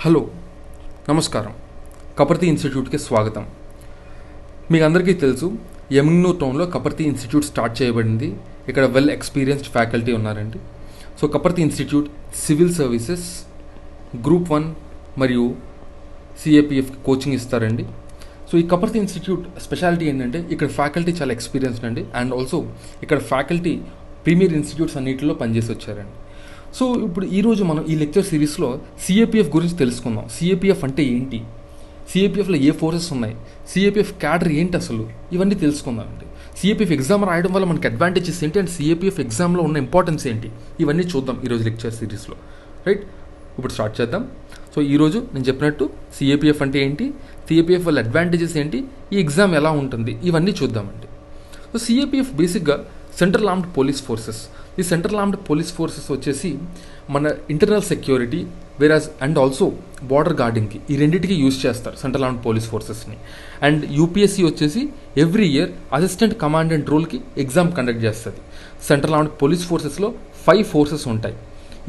Hello, నమస్కారం. కపర్తి ఇన్స్టిట్యూట్కి స్వాగతం. మీకు అందరికీ తెలుసు, యమింగ్నూర్ టౌన్లో కపర్తి ఇన్స్టిట్యూట్ స్టార్ట్ చేయబడింది. ఇక్కడ వెల్ ఎక్స్పీరియన్స్డ్ ఫ్యాకల్టీ ఉన్నారండి. So Kaparthi institute civil services, group 1 మరియు సిఏపిఎఫ్ కోచింగ్ ఇస్తారండి. సో ఈ కపర్తి ఇన్స్టిట్యూట్ స్పెషాలిటీ ఏంటంటే ఇక్కడ ఫ్యాకల్టీ చాలా ఎక్స్పీరియన్స్డ్ అండి. అండ్ ఆల్సో ఇక్కడ ఫ్యాకల్టీ ప్రీమియర్ ఇన్స్టిట్యూట్స్ అన్నింటిలో పనిచేసి వచ్చారండి. సో ఇప్పుడు ఈరోజు మనం ఈ లెక్చర్ సిరీస్లో సిఏపిఎఫ్ గురించి తెలుసుకుందాం. సిఏపిఎఫ్ అంటే ఏంటి, సిఏపిఎఫ్లో ఏ ఫోర్సెస్ ఉన్నాయి, సిఏపిఎఫ్ క్యాడర్ ఏంటి, అసలు ఇవన్నీ తెలుసుకుందామండి. సిఏపిఎఫ్ ఎగ్జామ్ రాయడం వల్ల మనకి అడ్వాంటేజెస్ ఏంటి అండ్ సిఏపిఎఫ్ ఎగ్జామ్లో ఉన్న ఇంపార్టెన్స్ ఏంటి, ఇవన్నీ చూద్దాం ఈరోజు లెక్చర్ సిరీస్లో. రైట్, ఇప్పుడు స్టార్ట్ చేద్దాం. సో ఈరోజు నేను చెప్పినట్టు సిఏపిఎఫ్ అంటే ఏంటి, సిఏపిఎఫ్ వల్ల అడ్వాంటేజెస్ ఏంటి, ఈ ఎగ్జామ్ ఎలా ఉంటుంది, ఇవన్నీ చూద్దామండి. సో సిఏపిఎఫ్ బేసిక్గా సెంట్రల్ ఆర్మ్డ్ పోలీస్ ఫోర్సెస్. ఈ సెంట్రల్ ఆర్మ్డ్ పోలీస్ ఫోర్సెస్ వచ్చేసి మన internal security and also border గార్డింగ్కి, ఈ రెండింటికి యూజ్ చేస్తారు సెంట్రల్ ఆర్మ్డ్ పోలీస్ ఫోర్సెస్ని. అండ్ యూపీఎస్సీ వచ్చేసి ఎవ్రీ ఇయర్ అసిస్టెంట్ కమాండెంట్ రోల్కి ఎగ్జామ్ కండక్ట్ చేస్తుంది. సెంట్రల్ ఆర్మ్డ్ పోలీస్ ఫోర్సెస్లో 5 ఫోర్సెస్ ఉంటాయి.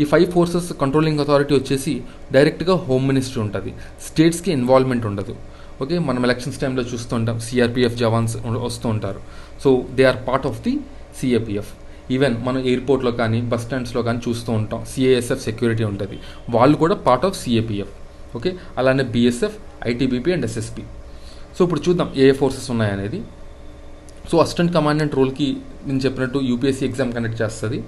ఈ 5 ఫోర్సెస్ కంట్రోలింగ్ అథారిటీ వచ్చేసి డైరెక్ట్గా హోమ్ మినిస్ట్రీ ఉంటుంది. స్టేట్స్కి ఇన్వాల్వ్మెంట్ ఉండదు. ఓకే, మనం ఎలక్షన్స్ టైంలో చూస్తూ ఉంటాం, సిఆర్పిఎఫ్ జవాన్స్ వస్తూ ఉంటారు. So they are part of the CAPF. Even మనం ఎయిర్పోర్ట్లో కానీ బస్ స్టాండ్స్లో కానీ చూస్తూ ఉంటాం, సిఐఎస్ఎఫ్ సెక్యూరిటీ ఉంటుంది, వాళ్ళు కూడా పార్ట్ ఆఫ్ సిఏపిఎఫ్. ఓకే, అలానే BSF, ITBP and SSP. So ఇప్పుడు చూద్దాం ఏ ఫోర్సెస్ ఉన్నాయనేది. సో అసిస్టెంట్ కమాండెంట్ రోల్కి నేను చెప్పినట్టు యూపీఎస్సీ ఎగ్జామ్ కండక్ట్ చేస్తుంది.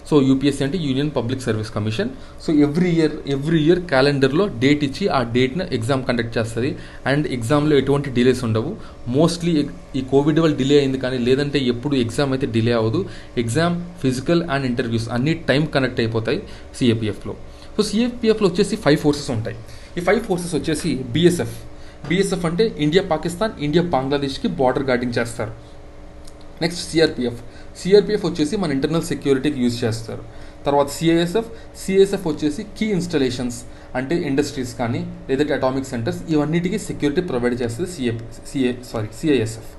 సో యూపీఎస్సీ అంటే union public service commission. So every year క్యాలెండర్లో డేట్ ఇచ్చి ఆ డేట్ను ఎగ్జామ్ కండక్ట్ చేస్తుంది. అండ్ ఎగ్జామ్లో ఎటువంటి డిలేస్ ఉండవు. మోస్ట్లీ ఈ కోవిడ్ వల్ల డిలే అయింది, కానీ లేదంటే ఎప్పుడు ఎగ్జామ్ అయితే డిలే అవ్వదు. ఎగ్జామ్, ఫిజికల్ అండ్ ఇంటర్వ్యూస్ అన్ని టైం కనెక్ట్ అయిపోతాయి సిఏపిఎఫ్లో. సో సిఏపిఎఫ్లో వచ్చేసి 5 ఫోర్సెస్ ఉంటాయి. ఈ 5 ఫోర్సెస్ వచ్చేసి బిఎస్ఎఫ్ అంటే ఇండియా పాకిస్తాన్, ఇండియా బంగ్లాదేశ్కి బార్డర్ గార్డింగ్ చేస్తారు. నెక్స్ట్ సిఆర్పిఎఫ్ వచ్చేసి మన ఇంటర్నల్ సెక్యూరిటీకి యూజ్ చేస్తారు. తర్వాత సిఐఎస్ఎఫ్ వచ్చేసి కీ ఇన్స్టాలేషన్స్ అంటే ఇండస్ట్రీస్ కానీ లేదంటే అటామిక్ సెంటర్స్, ఇవన్నిటికీ సెక్యూరిటీ ప్రొవైడ్ చేస్తుంది సిఐఎస్ఎఫ్.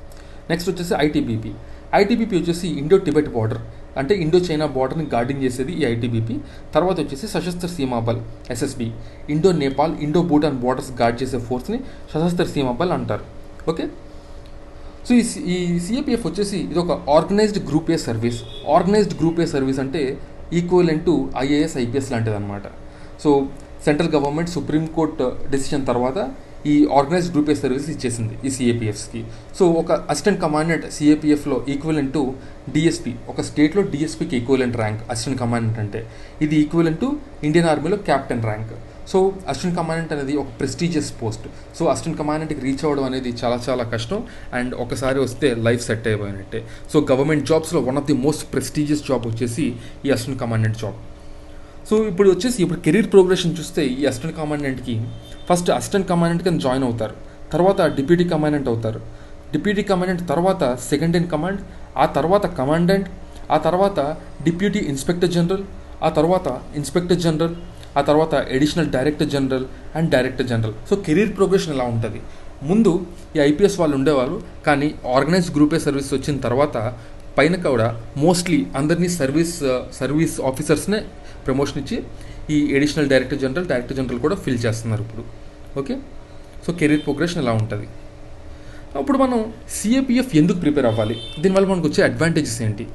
నెక్స్ట్ వచ్చేసి ఐటీబీపీ వచ్చేసి ఇండో టిబెట్ బార్డర్ అంటే ఇండో చైనా బార్డర్ని గార్డింగ్ చేసేది ఈ ఐటీబీపీ. తర్వాత వచ్చేసి Sashastra Seema Bal SSB, Indo Nepal, Indo Bhutan borders guard చేసే ఫోర్స్ని సశస్త్ర సీమాబల్ అంటారు. ఓకే, సో ఈ సిఏపిఎఫ్ వచ్చేసి ఇది ఒక ఆర్గనైజ్డ్ గ్రూప్ ఏ సర్వీస్ అంటే ఈక్వలెంట్ టు ఐఏఎస్, ఐపీఎస్ లాంటిది అనమాట. So central government supreme court decision తర్వాత ఈ ఆర్గనైజ్డ్ గ్రూప్ ఏ సర్వీస్ ఇచ్చేసింది ఈ సిఏపిఎఫ్స్కి. సో ఒక అసిస్టెంట్ కమాండెంట్ సిఏపిఎఫ్లో ఈక్వలెంట్ టు డిఎస్పీ, ఒక స్టేట్లో డిఎస్పీకి ఈక్వలెంట్ ర్యాంక్ అసిస్టెంట్ కమాండెంట్ అంటే. ఇది ఈక్వలెంట్ టు ఇండియన్ ఆర్మీలో captain rank. So assistant commandant అనేది ఒక ప్రెస్టీజియస్ పోస్ట్. సో అసిస్టెంట్ కమాండెంట్కి రీచ్ అవ్వడం అనేది చాలా కష్టం. అండ్ ఒకసారి వస్తే లైఫ్ సెట్ అయిపోయినట్టే. సో గవర్నమెంట్ జాబ్స్లో one of the most prestigious job వచ్చేసి ఈ అసిస్టెంట్ కమాండెంట్ జాబ్. సో ఇప్పుడు కెరీర్ ప్రోగ్రెషన్ చూస్తే ఈ అసిస్టెంట్ కమాండెంట్కి ఫస్ట్ అసిస్టెంట్ కమాండెంట్ కింద జాయిన్ అవుతారు. తర్వాత డిప్యూటీ కమాండెంట్ అవుతారు. డిప్యూటీ కమాండెంట్ తర్వాత సెకండ్ ఇన్ కమాండ్, ఆ తర్వాత కమాండెంట్, ఆ తర్వాత డిప్యూటీ ఇన్స్పెక్టర్ జనరల్, ఆ తర్వాత ఇన్స్పెక్టర్ జనరల్, ఆ తర్వాత additional director general and director general. So career progression ఎలా ఉంటుంది, ముందు ఈ ఐపీఎస్ వాళ్ళు ఉండేవాళ్ళు, కానీ ఆర్గనైజ్డ్ గ్రూప్ ఏ సర్వీస్ వచ్చిన తర్వాత పైన కూడా మోస్ట్లీ అందరినీ సర్వీస్ ఆఫీసర్స్నే ప్రమోషన్ ఇచ్చి ఈ అడిషనల్ డైరెక్టర్ జనరల్ కూడా ఫిల్ చేస్తున్నారు ఇప్పుడు. ఓకే, సో కెరీర్ ప్రోగ్రెషన్ ఎలా ఉంటుంది. అప్పుడు మనం సిఏపిఎఫ్ ఎందుకు ప్రిపేర్ అవ్వాలి, దీనివల్ల మనకు వచ్చే అడ్వాంటేజెస్ ఏంటి?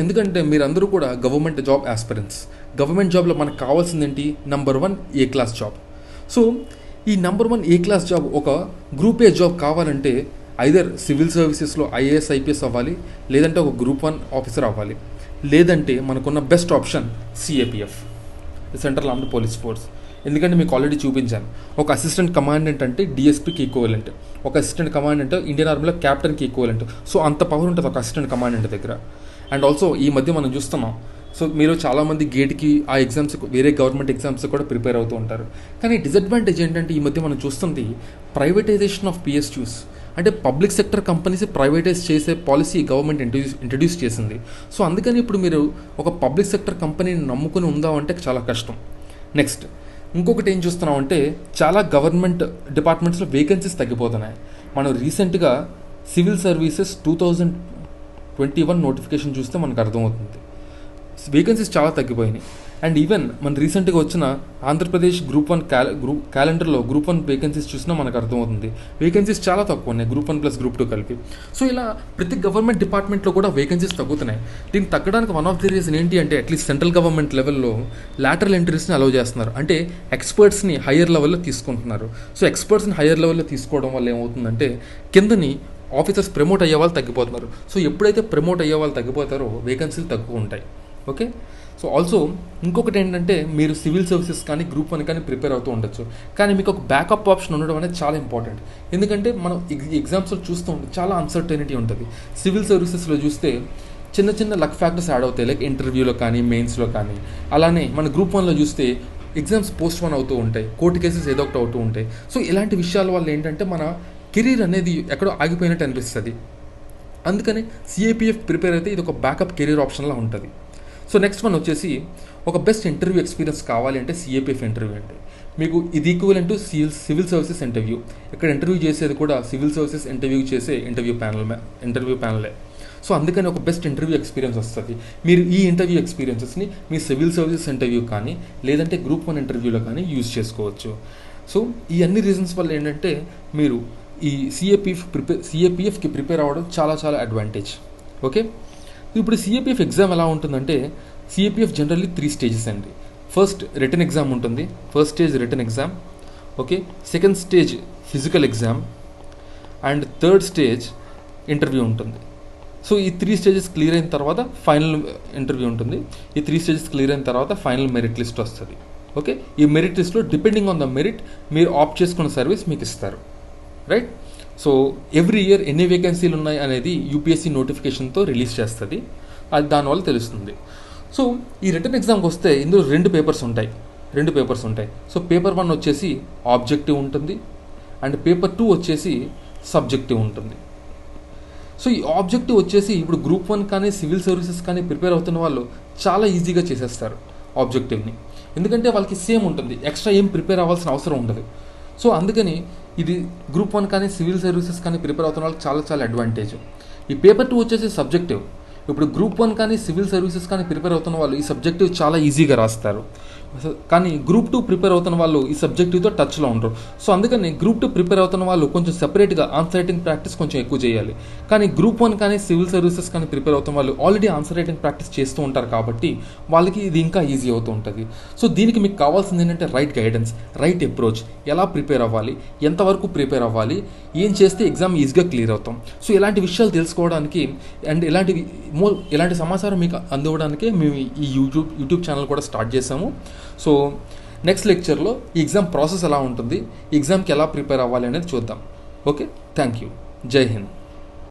ఎందుకంటే మీరందరూ కూడా గవర్నమెంట్ జాబ్ ఆస్పిరెంట్స్. గవర్నమెంట్ జాబ్లో మనకు కావాల్సింది ఏంటి, నెంబర్ 1 ఏ క్లాస్ జాబ్. సో ఈ నెంబర్ 1 ఏ క్లాస్ జాబ్, ఒక గ్రూప్ ఏ జాబ్ కావాలంటే ఐదర్ సివిల్ సర్వీసెస్లో ఐఏఎస్, ఐపీఎస్ అవ్వాలి, లేదంటే ఒక గ్రూప్ 1 ఆఫీసర్ అవ్వాలి, లేదంటే మనకున్న best option CAPF, central armed police force. ఎందుకంటే మీకు ఆల్రెడీ చూపించాను, ఒక అసిస్టెంట్ కమాండెంట్ అంటే డిఎస్పీకి ఈక్వలెంట్, ఒక అసిస్టెంట్ కమాండెంట్ ఇండియన్ ఆర్మీలో క్యాప్టెన్కి ఈక్వలెంట్. సో అంత పవర్ ఉంటుంది ఒక అసిస్టెంట్ కమాండెంట్ దగ్గర. అండ్ ఆల్సో ఈ మధ్య మనం చూస్తున్నాం, సో మీరు చాలామంది గేట్కి ఆ ఎగ్జామ్స్, వేరే గవర్నమెంట్ ఎగ్జామ్స్ కూడా ప్రిపేర్ అవుతూ ఉంటారు. కానీ డిసడ్వాంటేజ్ ఏంటంటే ఈ మధ్య మనం చూస్తుంది ప్రైవేటైజేషన్ ఆఫ్ పిఎస్యూస్, అంటే పబ్లిక్ సెక్టర్ కంపెనీస్ ప్రైవేటైజ్ చేసే పాలసీ గవర్నమెంట్ ఇంట్రడ్యూస్ చేసింది. సో అందుకని ఇప్పుడు మీరు ఒక పబ్లిక్ సెక్టర్ కంపెనీని నమ్ముకుని ఉందామంటే చాలా కష్టం. నెక్స్ట్ ఇంకొకటి ఏం చూస్తున్నామంటే చాలా గవర్నమెంట్ డిపార్ట్మెంట్స్లో వేకెన్సీస్ తగ్గిపోతున్నాయి. మనం రీసెంట్గా సివిల్ సర్వీసెస్ 2021 నోటిఫికేషన్ చూస్తే మనకు అర్థమవుతుంది వేకెన్సీస్ చాలా తగ్గిపోయినాయి. అండ్ ఈవెన్ మన రీసెంట్గా వచ్చిన ఆంధ్రప్రదేశ్ గ్రూప్ 1 క్యాలెండర్లో గ్రూప్ 1 వేకెన్సీస్ చూసినా మనకు అర్థమవుతుంది. వేకెన్సీస్ చాలా తక్కువ ఉన్నాయి గ్రూప్ 1 ప్లస్ గ్రూప్ 2 కలిపి. సో ఇలా ప్రతి గవర్నమెంట్ డిపార్ట్మెంట్లో కూడా వేకెన్సీస్ తగ్గుతున్నాయి. దీనికి తగ్గడానికి వన్ ఆఫ్ ది రీజన్ ఏంటి అంటే అట్లీస్ట్ సెంట్రల్ గవర్నమెంట్ లెవెల్లో లాటరల్ ఎంట్రీస్ని అలౌ చేస్తున్నారు. అంటే ఎక్స్పర్ట్స్ని హయ్యర్ లెవెల్లో తీసుకుంటున్నారు. సో ఎక్స్పర్ట్స్ని హయ్యర్ లెవెల్లో తీసుకోవడం వల్ల ఏమవుతుందంటే కిందని ఆఫీసర్స్ ప్రమోట్ అయ్యే వాళ్ళు తగ్గిపోతున్నారు. సో ఎప్పుడైతే ప్రమోట్ అయ్యే వాళ్ళు తగ్గిపోతారో వేకెన్సీలు తక్కువ ఉంటాయి. ఓకే, సో ఆల్సో ఇంకొకటి ఏంటంటే మీరు సివిల్ సర్వీసెస్ కానీ గ్రూప్ 1 కానీ ప్రిపేర్ అవుతూ ఉండొచ్చు. కానీ మీకు ఒక బ్యాకప్ ఆప్షన్ ఉండడం అనేది చాలా ఇంపార్టెంట్. ఎందుకంటే మనం ఎగ్జామ్స్లో చూస్తూ ఉంటే చాలా అన్సర్టనిటీ ఉంటుంది. సివిల్ సర్వీసెస్లో చూస్తే చిన్న చిన్న లక్ ఫ్యాక్టర్స్ యాడ్ అవుతాయి, లైక్ ఇంటర్వ్యూలో కానీ మెయిన్స్లో కానీ. అలానే మన గ్రూప్ 1లో చూస్తే ఎగ్జామ్స్ పోస్ట్పోన్ అవుతూ ఉంటాయి, కోర్టు కేసెస్ ఏదో ఒకటి అవుతూ ఉంటాయి. సో ఇలాంటి విషయాల వల్ల ఏంటంటే మన కెరీర్ అనేది ఎక్కడో ఆగిపోయినట్టు అనిపిస్తుంది. అందుకని సిఏపిఎఫ్ ప్రిపేర్ అయితే ఇది ఒక బ్యాకప్ కెరీర్ ఆప్షన్లా ఉంటుంది. సో నెక్స్ట్ వన్ వచ్చేసి ఒక బెస్ట్ ఇంటర్వ్యూ ఎక్స్పీరియన్స్ కావాలి అంటే సిఏపిఎఫ్ ఇంటర్వ్యూ అంటే మీకు ఇది equivalent to civil services interview. ఇక్కడ ఇంటర్వ్యూ చేసేది కూడా సివిల్ సర్వీసెస్ ఇంటర్వ్యూ చేసే ఇంటర్వ్యూ ప్యానలే. సో అందుకని ఒక బెస్ట్ ఇంటర్వ్యూ ఎక్స్పీరియన్స్ వస్తుంది. మీరు ఈ ఇంటర్వ్యూ ఎక్స్పీరియన్సెస్ని మీ సివిల్ సర్వీసెస్ ఇంటర్వ్యూ కానీ లేదంటే గ్రూప్ 1 ఇంటర్వ్యూలో కానీ యూజ్ చేసుకోవచ్చు. సో ఈ అన్ని రీజన్స్ వల్ల ఏంటంటే మీరు ఈ సిఏపిఎఫ్కి ప్రిపేర్ అవ్వడం చాలా చాలా అడ్వాంటేజ్. ఓకే, ఇప్పుడు సిఏపిఎఫ్ ఎగ్జామ్ ఎలా ఉంటుందంటే సిఏపిఎఫ్ జనరల్లీ 3 స్టేజెస్ అండి. ఫస్ట్ రిటన్ ఎగ్జామ్ ఉంటుంది, first stage written exam. Okay, second stage physical exam and third stage interview ఉంటుంది. సో ఈ 3 స్టేజెస్ క్లియర్ అయిన తర్వాత ఫైనల్ ఇంటర్వ్యూ ఉంటుంది. ఈ 3 స్టేజెస్ క్లియర్ అయిన తర్వాత ఫైనల్ మెరిట్ లిస్ట్ వస్తుంది. ఓకే, ఈ మెరిట్ లిస్ట్లో డిపెండింగ్ ఆన్ ద మెరిట్ మీరు ఆప్ట్ చేసుకున్న సర్వీస్ మీకు ఇస్తారు. రైట్, సో ఎవ్రీ ఇయర్ ఎన్ని వేకెన్సీలు ఉన్నాయి అనేది యూపీఎస్సీ నోటిఫికేషన్తో రిలీజ్ చేస్తుంది. అది దానివల్ల తెలుస్తుంది. సో ఈ రిటర్న్ ఎగ్జామ్కి వస్తే ఇందులో 2 పేపర్స్ ఉంటాయి. సో పేపర్ 1 వచ్చేసి ఆబ్జెక్టివ్ ఉంటుంది అండ్ పేపర్ 2 వచ్చేసి సబ్జెక్టివ్ ఉంటుంది. సో ఈ ఆబ్జెక్టివ్ వచ్చేసి ఇప్పుడు గ్రూప్ 1 కానీ సివిల్ సర్వీసెస్ కానీ ప్రిపేర్ అవుతున్న వాళ్ళు చాలా ఈజీగా చేసేస్తారు ఆబ్జెక్టివ్ని. ఎందుకంటే వాళ్ళకి సేమ్ ఉంటుంది, ఎక్స్ట్రా ఏం ప్రిపేర్ అవ్వాల్సిన అవసరం ఉండదు. సో అందుకని ఇది గ్రూప్ 1 కానీ సివిల్ సర్వీసెస్ కానీ ప్రిపేర్ అవుతున్న వాళ్ళకి చాలా చాలా అడ్వాంటేజ్. ఈ పేపర్ 2 వచ్చేసి సబ్జెక్టివ్. ఇప్పుడు గ్రూప్ 1 కానీ సివిల్ సర్వీసెస్ కానీ ప్రిపేర్ అవుతున్న వాళ్ళు ఈ సబ్జెక్టివ్ చాలా ఈజీగా రాస్తారు. కానీ గ్రూప్ 2 ప్రిపేర్ అవుతున్న వాళ్ళు ఈ సబ్జెక్టివ్తో టచ్లో ఉండరు. సో అందుకని గ్రూప్ 2 ప్రిపేర్ అవుతున్న వాళ్ళు కొంచెం సెపరేట్గా ఆన్సర్ రైటింగ్ ప్రాక్టీస్ కొంచెం ఎక్కువ చేయాలి. కానీ గ్రూప్ 1 కానీ సివిల్ సర్వీసెస్ కానీ ప్రిపేర్ అవుతున్న వాళ్ళు ఆల్రెడీ ఆన్సర్ రైటింగ్ ప్రాక్టీస్ చేస్తూ ఉంటారు కాబట్టి వాళ్ళకి ఇది ఇంకా ఈజీ అవుతూ ఉంటుంది. సో దీనికి మీకు కావాల్సింది ఏంటంటే రైట్ గైడెన్స్, రైట్ అప్రోచ్, ఎలా ప్రిపేర్ అవ్వాలి, ఎంతవరకు ప్రిపేర్ అవ్వాలి, ఏం చేస్తే ఎగ్జామ్ ఈజీగా క్లియర్ అవుతాం. సో ఇలాంటి విషయాలు తెలుసుకోవడానికి అండ్ ఇలాంటి సమాచారం మీకు అందివ్వడానికే మేము ఈ యూట్యూబ్ ఛానల్ కూడా స్టార్ట్ చేసాము. సో నెక్స్ట్ లెక్చర్లో ఈ ఎగ్జామ్ ప్రాసెస్ ఎలా ఉంటుంది, ఈ ఎగ్జామ్కి ఎలా ప్రిపేర్ అవ్వాలి అనేది చూద్దాం. Okay, thank you. జై హింద్.